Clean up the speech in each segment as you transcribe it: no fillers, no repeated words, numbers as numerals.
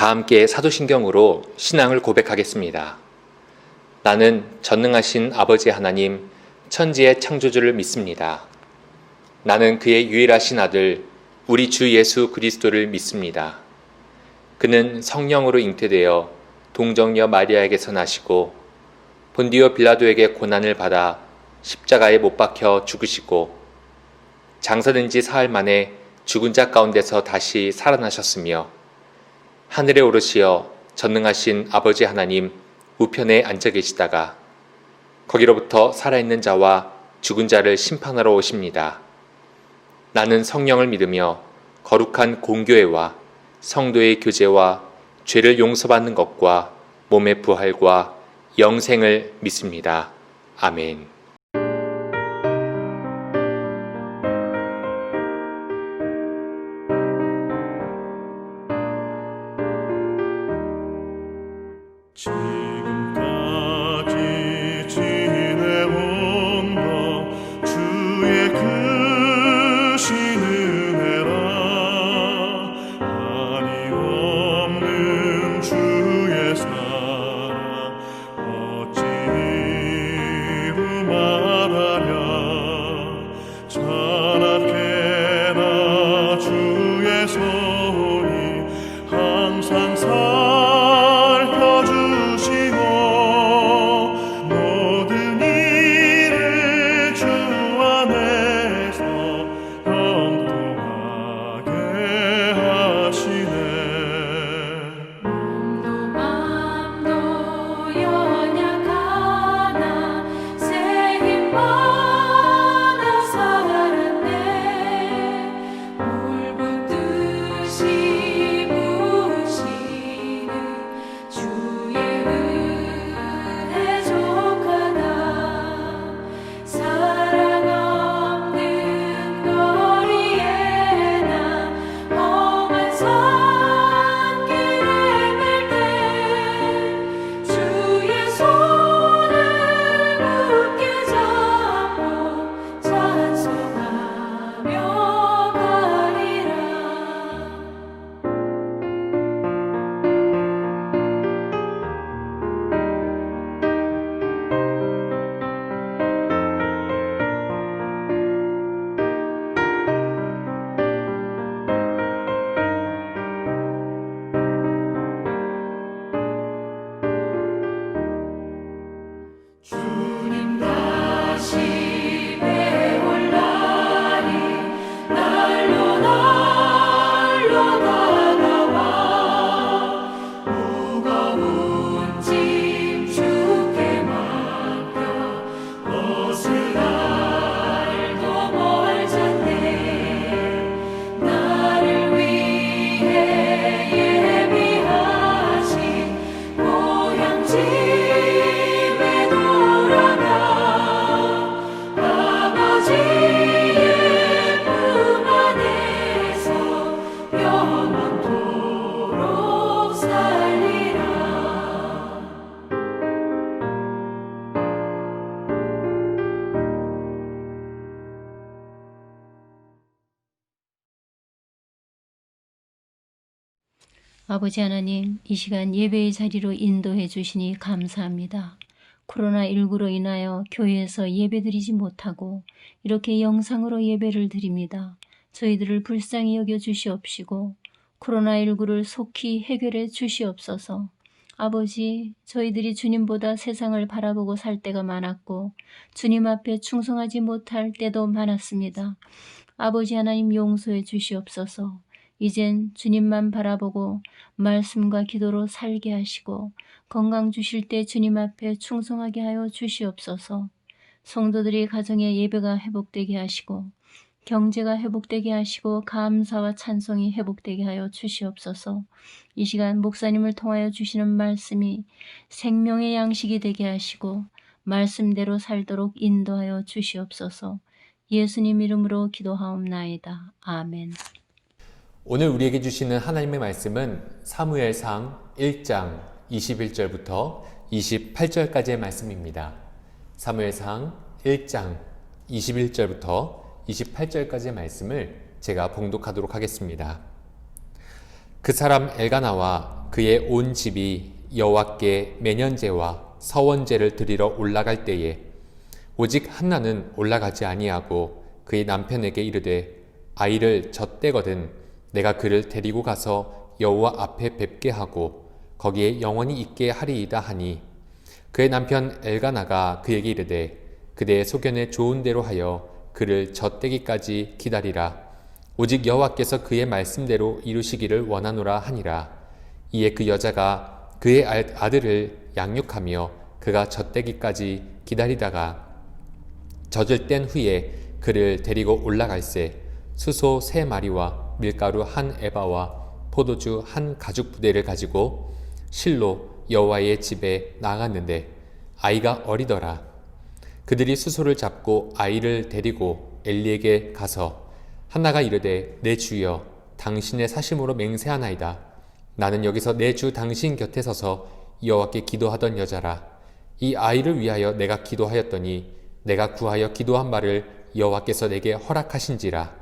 다 함께 사도신경으로 신앙을 고백하겠습니다. 나는 전능하신 아버지 하나님, 천지의 창조주를 믿습니다. 나는 그의 유일하신 아들, 우리 주 예수 그리스도를 믿습니다. 그는 성령으로 잉태되어 동정녀 마리아에게서 나시고 본디오 빌라도에게 고난을 받아 십자가에 못 박혀 죽으시고 장사된 지 사흘 만에 죽은 자 가운데서 다시 살아나셨으며 하늘에 오르시어 전능하신 아버지 하나님 우편에 앉아 계시다가 거기로부터 살아있는 자와 죽은 자를 심판하러 오십니다. 나는 성령을 믿으며 거룩한 공교회와 성도의 교제와 죄를 용서받는 것과 몸의 부활과 영생을 믿습니다. 아멘. 지금까지 지내온 것 주의 크신 은혜라. 한이 없는 주의 사랑 어찌 이루 말하랴. 자나깨나 주의 손이 항상 아버지 하나님, 이 시간 예배의 자리로 인도해 주시니 감사합니다. 코로나19로 인하여 교회에서 예배드리지 못하고 이렇게 영상으로 예배를 드립니다. 저희들을 불쌍히 여겨 주시옵시고 코로나19를 속히 해결해 주시옵소서. 아버지, 저희들이 주님보다 세상을 바라보고 살 때가 많았고 주님 앞에 충성하지 못할 때도 많았습니다. 아버지 하나님 용서해 주시옵소서. 이젠 주님만 바라보고 말씀과 기도로 살게 하시고 건강 주실 때 주님 앞에 충성하게 하여 주시옵소서. 성도들이 가정의 예배가 회복되게 하시고 경제가 회복되게 하시고 감사와 찬송이 회복되게 하여 주시옵소서. 이 시간 목사님을 통하여 주시는 말씀이 생명의 양식이 되게 하시고 말씀대로 살도록 인도하여 주시옵소서. 예수님 이름으로 기도하옵나이다. 아멘. 오늘 우리에게 주시는 하나님의 말씀은 사무엘상 1장 21절부터 28절까지의 말씀입니다. 사무엘상 1장 21절부터 28절까지의 말씀을 제가 봉독하도록 하겠습니다. 그 사람 엘가나와 그의 온 집이 여호와께 매년제와 서원제를 드리러 올라갈 때에 오직 한나는 올라가지 아니하고 그의 남편에게 이르되 아이를 젖대거든 내가 그를 데리고 가서 여호와 앞에 뵙게 하고 거기에 영원히 있게 하리이다 하니 그의 남편 엘가나가 그에게 이르되 그대의 소견에 좋은 대로 하여 그를 젖대기까지 기다리라 오직 여호와께서 그의 말씀대로 이루시기를 원하노라 하니라. 이에 그 여자가 그의 아들을 양육하며 그가 젖대기까지 기다리다가 젖을 뗀 후에 그를 데리고 올라갈새 수소 3마리와 밀가루 1에바와 포도주 1가죽 부대를 가지고 실로 여호와의 집에 나아갔는데 아이가 어리더라. 그들이 수소를 잡고 아이를 데리고 엘리에게 가서 한나가 이르되 내 주여 당신의 사심으로 맹세하나이다. 나는 여기서 내 주 당신 곁에 서서 여호와께 기도하던 여자라. 이 아이를 위하여 내가 기도하였더니 내가 구하여 기도한 바를 여호와께서 내게 허락하신지라.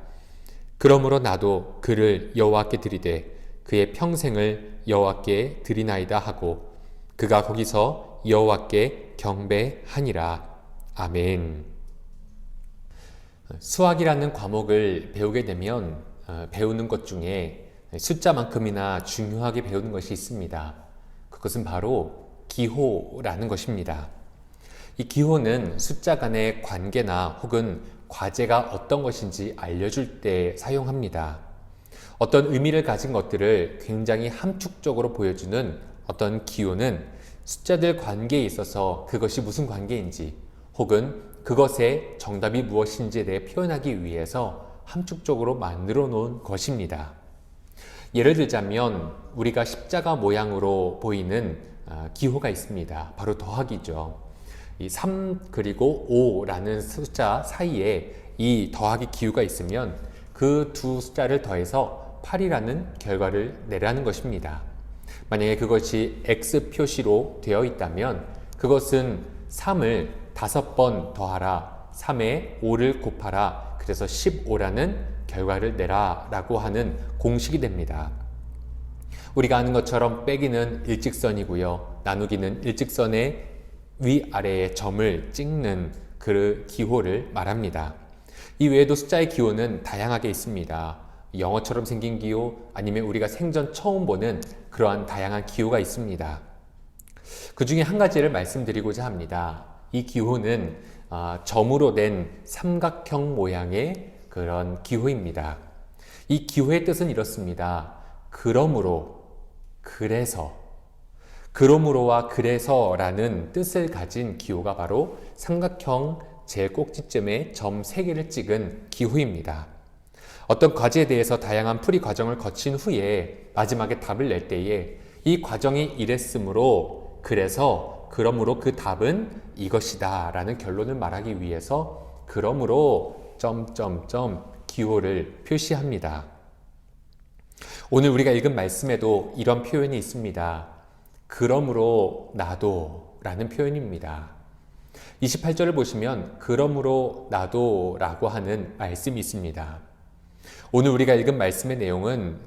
그러므로 나도 그를 여호와께 드리되 그의 평생을 여호와께 드리나이다 하고 그가 거기서 여호와께 경배하니라. 아멘. 수학이라는 과목을 배우게 되면 배우는 것 중에 숫자만큼이나 중요하게 배우는 것이 있습니다. 그것은 바로 기호라는 것입니다. 이 기호는 숫자 간의 관계나 혹은 과제가 어떤 것인지 알려줄 때 사용합니다. 어떤 의미를 가진 것들을 굉장히 함축적으로 보여주는 어떤 기호는 숫자들 관계에 있어서 그것이 무슨 관계인지 혹은 그것의 정답이 무엇인지에 대해 표현하기 위해서 함축적으로 만들어 놓은 것입니다. 예를 들자면 우리가 십자가 모양으로 보이는 기호가 있습니다. 바로 더하기죠. 이 3 그리고 5라는 숫자 사이에 이 더하기 기호가 있으면 그 두 숫자를 더해서 8이라는 결과를 내라는 것입니다. 만약에 그것이 X 표시로 되어 있다면 그것은 3을 5번 더하라, 3에 5를 곱하라, 그래서 15라는 결과를 내라 라고 하는 공식이 됩니다. 우리가 아는 것처럼 빼기는 일직선이고요. 나누기는 일직선의 위아래에 점을 찍는 그 기호를 말합니다. 이 외에도 숫자의 기호는 다양하게 있습니다. 영어처럼 생긴 기호, 아니면 우리가 생전 처음 보는 그러한 다양한 기호가 있습니다. 그 중에 한 가지를 말씀드리고자 합니다. 이 기호는 점으로 된 삼각형 모양의 그런 기호입니다. 이 기호의 뜻은 이렇습니다. 그러므로, 그래서, 그러므로와 그래서라는 뜻을 가진 기호가 바로 삼각형 제일 꼭지점에 점 3개를 찍은 기호입니다. 어떤 과제에 대해서 다양한 풀이 과정을 거친 후에 마지막에 답을 낼 때에 이 과정이 이랬으므로 그래서 그러므로 그 답은 이것이다 라는 결론을 말하기 위해서 그러므로 점점점 기호를 표시합니다. 오늘 우리가 읽은 말씀에도 이런 표현이 있습니다. 그러므로 나도 라는 표현입니다. 28절을 보시면 그러므로 나도 라고 하는 말씀이 있습니다. 오늘 우리가 읽은 말씀의 내용은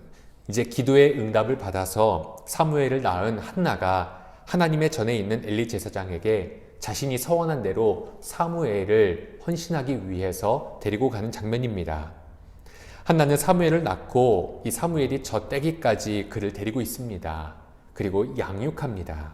이제 기도의 응답을 받아서 사무엘을 낳은 한나가 하나님의 전에 있는 엘리 제사장에게 자신이 서원한 대로 사무엘을 헌신하기 위해서 데리고 가는 장면입니다. 한나는 사무엘을 낳고 이 사무엘이 젖대기까지 그를 데리고 있습니다. 그리고 양육합니다.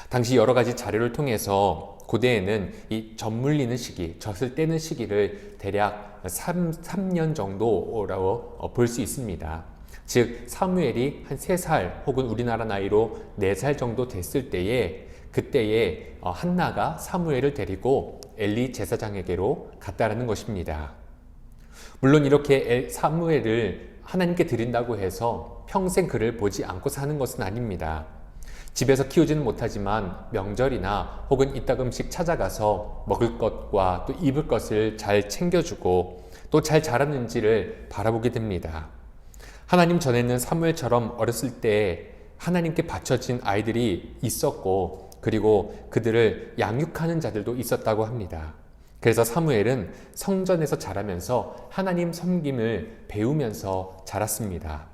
당시 여러 가지 자료를 통해서 고대에는 이 젖 물리는 시기, 젖을 떼는 시기를 대략 3년 정도라고 볼 수 있습니다. 즉 사무엘이 한 3살 혹은 우리나라 나이로 4살 정도 됐을 때에 그때에 한나가 사무엘을 데리고 엘리 제사장에게로 갔다라는 것입니다. 물론 이렇게 사무엘을 하나님께 드린다고 해서 평생 그를 보지 않고 사는 것은 아닙니다. 집에서 키우지는 못하지만 명절이나 혹은 이따금씩 찾아가서 먹을 것과 또 입을 것을 잘 챙겨주고 또 잘 자랐는지를 바라보게 됩니다. 하나님 전에는 사무엘처럼 어렸을 때 하나님께 바쳐진 아이들이 있었고 그리고 그들을 양육하는 자들도 있었다고 합니다. 그래서 사무엘은 성전에서 자라면서 하나님 섬김을 배우면서 자랐습니다.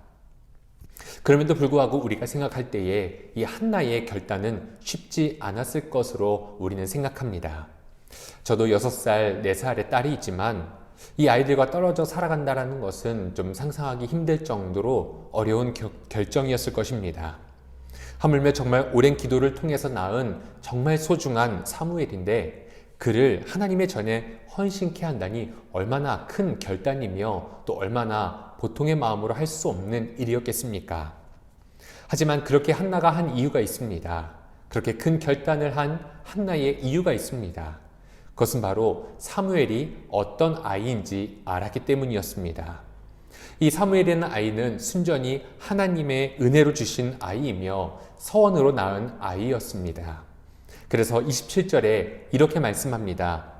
그럼에도 불구하고 우리가 생각할 때에 이 한나의 결단은 쉽지 않았을 것으로 우리는 생각합니다. 저도 6살, 4살의 딸이 있지만 이 아이들과 떨어져 살아간다는 것은 좀 상상하기 힘들 정도로 어려운 결정이었을 것입니다. 하물며 정말 오랜 기도를 통해서 낳은 정말 소중한 사무엘인데 그를 하나님의 전에 헌신케 한다니 얼마나 큰 결단이며 또 얼마나 보통의 마음으로 할 수 없는 일이었겠습니까? 하지만 그렇게 한나가 한 이유가 있습니다. 그렇게 큰 결단을 한 한나의 이유가 있습니다. 그것은 바로 사무엘이 어떤 아이인지 알았기 때문이었습니다. 이 사무엘이라는 아이는 순전히 하나님의 은혜로 주신 아이이며 서원으로 낳은 아이였습니다. 그래서 27절에 이렇게 말씀합니다.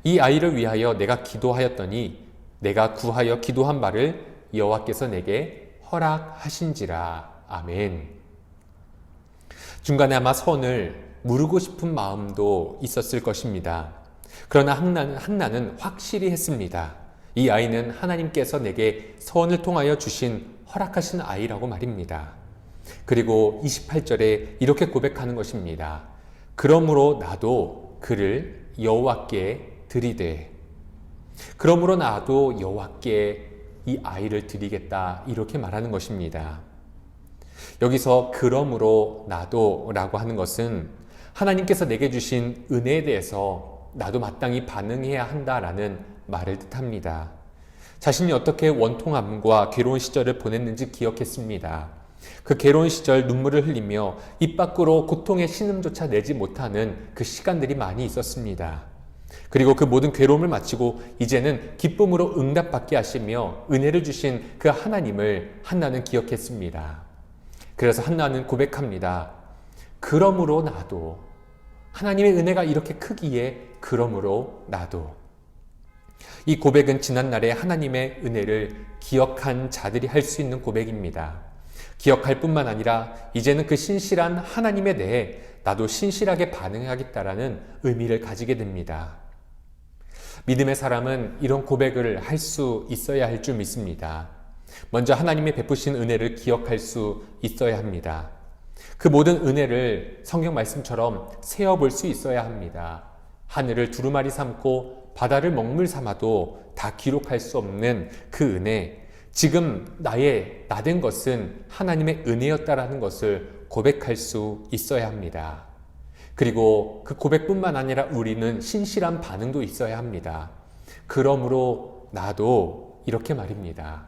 이 아이를 위하여 내가 기도하였더니 내가 구하여 기도한 바를 여호와께서 내게 허락하신지라. 아멘. 중간에 아마 선을 무르고 싶은 마음도 있었을 것입니다. 그러나 한나는 확실히 했습니다. 이 아이는 하나님께서 내게 서원을 통하여 주신 허락하신 아이라고 말입니다. 그리고 28절에 이렇게 고백하는 것입니다. 그러므로 나도 그를 여호와께 드리되, 그러므로 나도 여호와께 이 아이를 드리겠다, 이렇게 말하는 것입니다. 여기서 그러므로 나도 라고 하는 것은 하나님께서 내게 주신 은혜에 대해서 나도 마땅히 반응해야 한다라는 말을 뜻합니다. 자신이 어떻게 원통함과 괴로운 시절을 보냈는지 기억했습니다. 그 괴로운 시절 눈물을 흘리며 입 밖으로 고통의 신음조차 내지 못하는 그 시간들이 많이 있었습니다. 그리고 그 모든 괴로움을 마치고 이제는 기쁨으로 응답받게 하시며 은혜를 주신 그 하나님을 한나는 기억했습니다. 그래서 한나는 고백합니다. 그러므로 나도, 하나님의 은혜가 이렇게 크기에 그러므로 나도. 이 고백은 지난날에 하나님의 은혜를 기억한 자들이 할 수 있는 고백입니다. 기억할 뿐만 아니라 이제는 그 신실한 하나님에 대해 나도 신실하게 반응하겠다라는 의미를 가지게 됩니다. 믿음의 사람은 이런 고백을 할 수 있어야 할 줄 믿습니다. 먼저 하나님의 베푸신 은혜를 기억할 수 있어야 합니다. 그 모든 은혜를 성경 말씀처럼 세어볼 수 있어야 합니다. 하늘을 두루마리 삼고 바다를 먹물 삼아도 다 기록할 수 없는 그 은혜, 지금 나된 것은 하나님의 은혜였다라는 것을 고백할 수 있어야 합니다. 그리고 그 고백뿐만 아니라 우리는 신실한 반응도 있어야 합니다. 그러므로 나도, 이렇게 말입니다.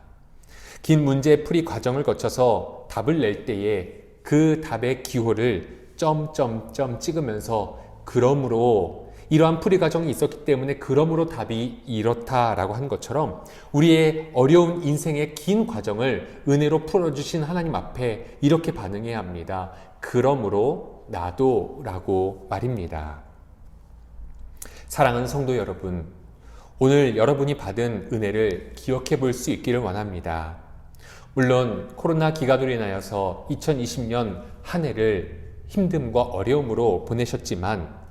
긴 문제 풀이 과정을 거쳐서 답을 낼 때에 그 답의 기호를 점점점 찍으면서 그러므로 이러한 풀이 과정이 있었기 때문에 그러므로 답이 이렇다라고 한 것처럼 우리의 어려운 인생의 긴 과정을 은혜로 풀어주신 하나님 앞에 이렇게 반응해야 합니다. 그러므로 나도 라고 말입니다. 사랑하는 성도 여러분, 오늘 여러분이 받은 은혜를 기억해 볼 수 있기를 원합니다. 물론 코로나 기간으로 인하여서 2020년 한 해를 힘듦과 어려움으로 보내셨지만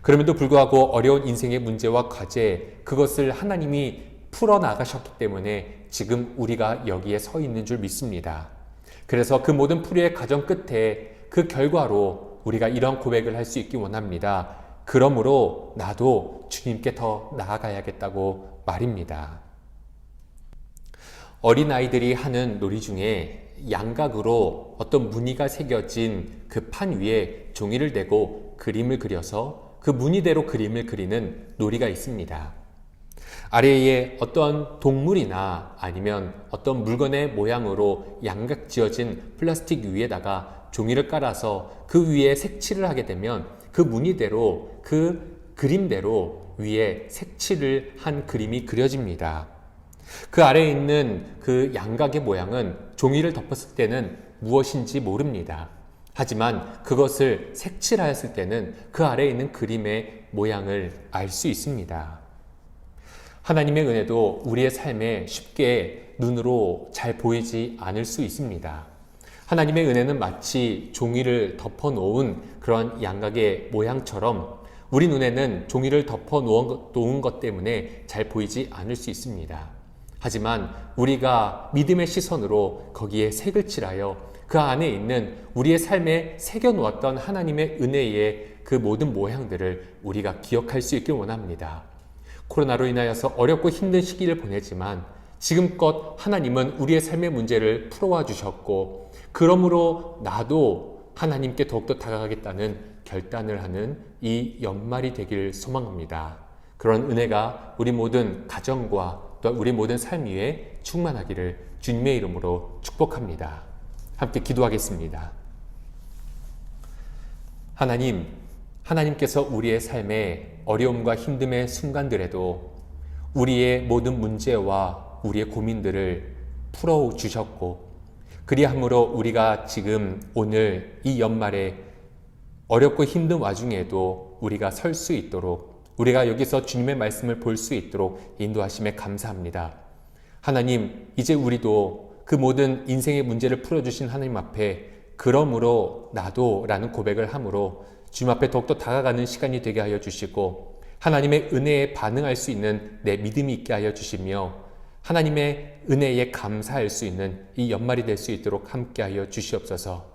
그럼에도 불구하고 어려운 인생의 문제와 과제, 그것을 하나님이 풀어나가셨기 때문에 지금 우리가 여기에 서 있는 줄 믿습니다. 그래서 그 모든 풀이의 과정 끝에 그 결과로 우리가 이런 고백을 할 수 있기 원합니다. 그러므로 나도 주님께 더 나아가야겠다고 말입니다. 어린아이들이 하는 놀이 중에 양각으로 어떤 무늬가 새겨진 그 판 위에 종이를 대고 그림을 그려서 그 무늬대로 그림을 그리는 놀이가 있습니다. 아래에 어떤 동물이나 아니면 어떤 물건의 모양으로 양각 지어진 플라스틱 위에다가 종이를 깔아서 그 위에 색칠을 하게 되면 그 무늬대로, 그 그림대로 위에 색칠을 한 그림이 그려집니다. 그 아래에 있는 그 양각의 모양은 종이를 덮었을 때는 무엇인지 모릅니다. 하지만 그것을 색칠하였을 때는 그 아래에 있는 그림의 모양을 알 수 있습니다. 하나님의 은혜도 우리의 삶에 쉽게 눈으로 잘 보이지 않을 수 있습니다. 하나님의 은혜는 마치 종이를 덮어 놓은 그런 양각의 모양처럼 우리 눈에는 종이를 덮어 놓은 것 때문에 잘 보이지 않을 수 있습니다. 하지만 우리가 믿음의 시선으로 거기에 색을 칠하여 그 안에 있는 우리의 삶에 새겨놓았던 하나님의 은혜의 그 모든 모양들을 우리가 기억할 수 있길 원합니다. 코로나로 인하여서 어렵고 힘든 시기를 보내지만 지금껏 하나님은 우리의 삶의 문제를 풀어와 주셨고, 그러므로 나도 하나님께 더욱더 다가가겠다는 결단을 하는 이 연말이 되길 소망합니다. 그런 은혜가 우리 모든 가정과 또 우리 모든 삶 위에 충만하기를 주님의 이름으로 축복합니다. 함께 기도하겠습니다. 하나님께서 우리의 삶의 어려움과 힘듦의 순간들에도 우리의 모든 문제와 우리의 고민들을 풀어주셨고, 그리함으로 우리가 지금 오늘 이 연말에 어렵고 힘든 와중에도 우리가 설 수 있도록, 우리가 여기서 주님의 말씀을 볼 수 있도록 인도하심에 감사합니다. 하나님, 이제 우리도 그 모든 인생의 문제를 풀어주신 하나님 앞에 그러므로 나도 라는 고백을 함으로 주님 앞에 더욱더 다가가는 시간이 되게 하여 주시고, 하나님의 은혜에 반응할 수 있는 내 믿음이 있게 하여 주시며, 하나님의 은혜에 감사할 수 있는 이 연말이 될 수 있도록 함께 하여 주시옵소서.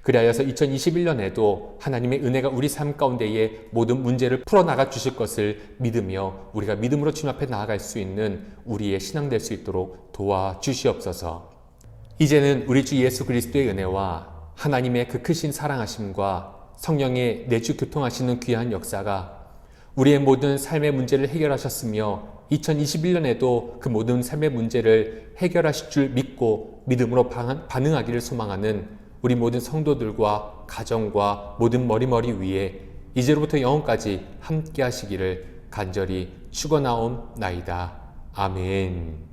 그리하여서 2021년에도 하나님의 은혜가 우리 삶 가운데의 모든 문제를 풀어나가 주실 것을 믿으며 우리가 믿음으로 주님 앞에 나아갈 수 있는 우리의 신앙 될 수 있도록 도와주시옵소서. 이제는 우리 주 예수 그리스도의 은혜와 하나님의 그 크신 사랑하심과 성령의 내주 교통하시는 귀한 역사가 우리의 모든 삶의 문제를 해결하셨으며 2021년에도 그 모든 삶의 문제를 해결하실 줄 믿고 믿음으로 반응하기를 소망하는 우리 모든 성도들과 가정과 모든 머리머리 위에 이제로부터 영원까지 함께 하시기를 간절히 축원하옵나이다. 아멘.